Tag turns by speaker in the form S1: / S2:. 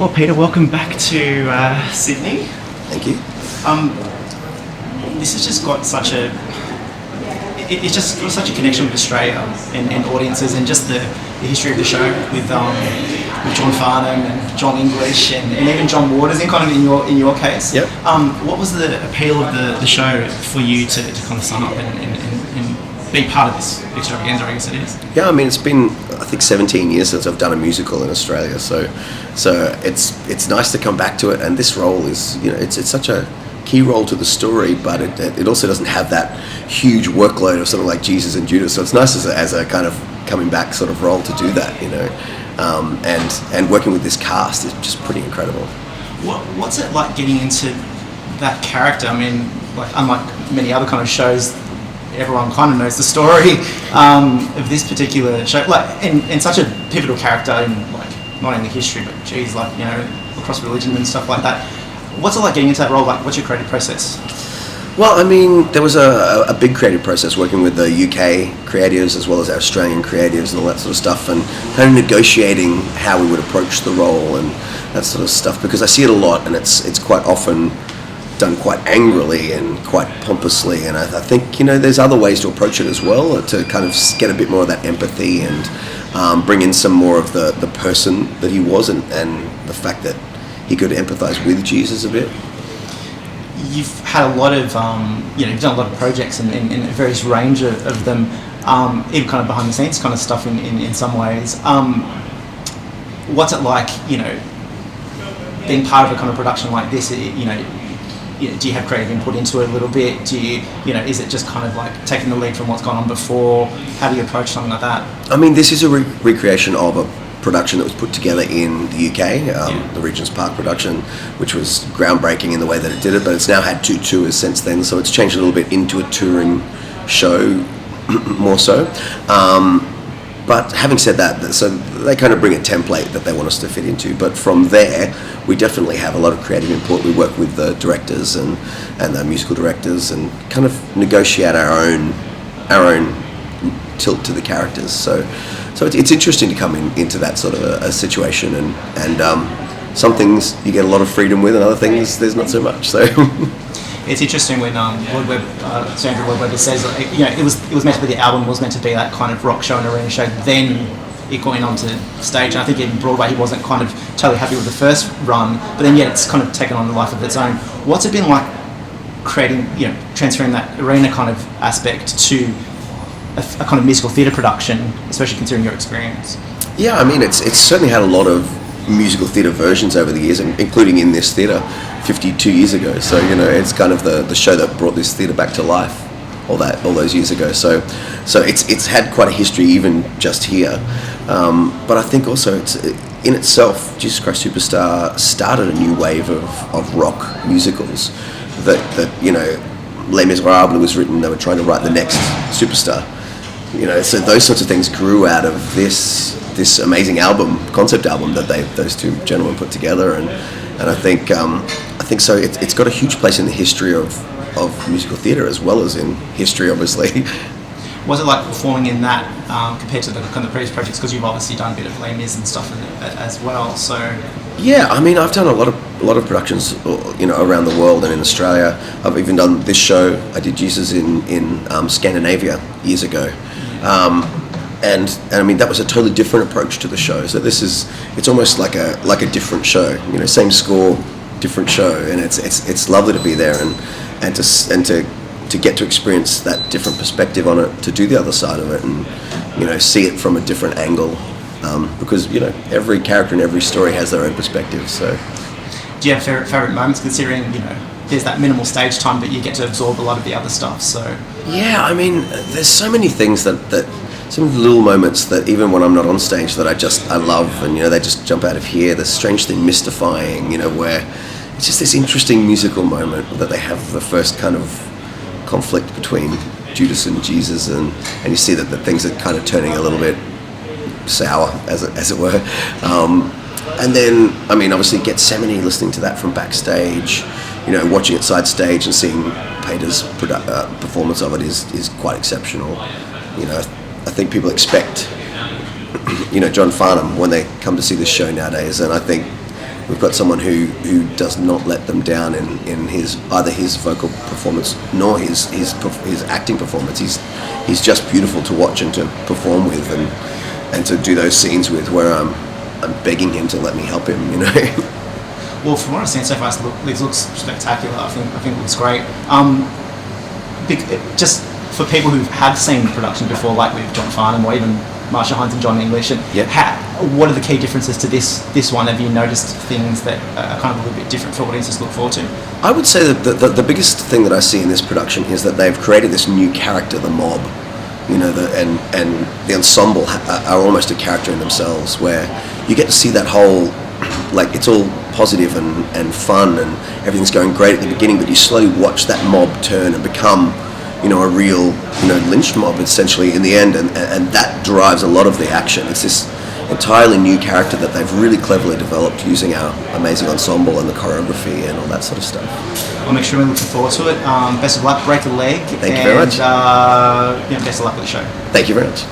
S1: Well, Peter, welcome back to Sydney.
S2: Thank you.
S1: This has just got such a... It's just got such a connection with Australia and audiences, and just the history of the show with John Farnham and John English and even John Waters in your case.
S2: Yep.
S1: What was the appeal of the show for you to kind of sign up and be part of this extravaganza, I guess it is?
S2: Yeah, I mean, it's been, I think, 17 years since I've done a musical in Australia, so it's nice to come back to it. And this role is, it's such a key role to the story, but it also doesn't have that huge workload of something like Jesus and Judas. So it's nice as a kind of coming back sort of role to do that, and working with this cast is just pretty incredible.
S1: What's it like getting into that character? I mean, like, unlike many other kind of shows, everyone kind of knows the story of this particular show, like, and such a pivotal character in, like, not only history, but geez, like, across religion and stuff like that. What's it like getting into that role? Like, what's your creative process?
S2: Well, I mean, there was a big creative process working with the UK creatives as well as our Australian creatives and all that sort of stuff, and kind of negotiating how we would approach the role and that sort of stuff, because I see it a lot, and it's quite often done quite angrily and quite pompously, and I think there's other ways to approach it as well, to kind of get a bit more of that empathy and bring in some more of the person that he was, and the fact that he could empathise with Jesus a bit.
S1: You've had a lot of, you've done a lot of projects and a various range of them, even kind of behind the scenes kind of stuff in some ways. What's it like, being part of a kind of production like this? Do you have creative input into it a little bit? Do you, is it just kind of like taking the lead from what's gone on before? How do you approach something like that?
S2: I mean, this is a recreation of a production that was put together in the UK, the Regents Park production, which was groundbreaking in the way that it did it, but it's now had 2 tours since then, so it's changed a little bit into a touring show, more so. But having said that, so they kind of bring a template that they want us to fit into, but from there, we definitely have a lot of creative input. We work with the directors and the musical directors and kind of negotiate our own tilt to the characters. So it's interesting to come into that sort of a situation, and some things you get a lot of freedom with, and other things there's not so much. So
S1: it's interesting when Sir Andrew Lloyd Webber says, it was meant to be, the album was meant to be that kind of rock show and arena show. Then it got onto stage, and I think in Broadway he wasn't kind of totally happy with the first run, but then yet it's kind of taken on a life of its own. What's it been like creating, transferring that arena kind of aspect to a kind of musical theatre production, especially considering your experience?
S2: Yeah, I mean, it's certainly had a lot of musical theatre versions over the years, including in this theatre 52 years ago. So, it's kind of the show that brought this theatre back to life all those years ago. So it's had quite a history even just here. But I think also in itself, Jesus Christ Superstar started a new wave of rock musicals that Les Miserables was written, they were trying to write the next Superstar. So those sorts of things grew out of this amazing concept album that those two gentlemen put together, and I think so. It's got a huge place in the history of musical theatre as well as in history, obviously.
S1: Was it like performing in that compared to the kind of previous projects? Because you've obviously done a bit of Les Mis and stuff as well. So
S2: yeah, I mean, I've done a lot of productions, around the world and in Australia. I've even done this show. I did Jesus in Scandinavia years ago. And I mean, that was a totally different approach to the show. So it's almost like a different show. Same score, different show, and it's lovely to be there and to get to experience that different perspective on it, to do the other side of it, and see it from a different angle, because every character and every story has their own perspective. So,
S1: do you have favorite moments, considering there's that minimal stage time, but you get to absorb a lot of the other stuff? So
S2: yeah, I mean, there's so many things that some of the little moments that even when I'm not on stage that I love, and they just jump out of here. The Strange Thing Mystifying, where it's just this interesting musical moment that they have the first kind of conflict between Judas and Jesus, and you see that the things are kind of turning a little bit sour, as it were. And then, I mean, obviously Gethsemane, listening to that from backstage, watching it side stage and seeing Peter's performance of it is quite exceptional. I think people expect, John Farnham when they come to see this show nowadays, and I think we've got someone who does not let them down in either his vocal performance nor his acting performance. He's just beautiful to watch and to perform with and to do those scenes with, where I'm begging him to let me help him, you know.
S1: Well, from what I've seen so far, it looks spectacular. I think it looks great. Just for people who have seen production before, like with John Farnham or even Marcia, Hines and John English, and what are the key differences to this one? Have you noticed things that are kind of a little bit different for audiences to look forward to?
S2: I would say that the biggest thing that I see in this production is that they've created this new character, the mob, you know, and the ensemble are almost a character in themselves, where you get to see that whole, like, it's all positive and fun and everything's going great at the beginning, but you slowly watch that mob turn and become, you know, a real, you know, lynch mob essentially in the end, and that drives a lot of the action. It's this entirely new character that they've really cleverly developed using our amazing ensemble and the choreography and all that sort of stuff.
S1: I'm extremely looking forward to it. Best of luck, break a leg.
S2: Thank you very much.
S1: Yeah, best of luck with the show.
S2: Thank you very much.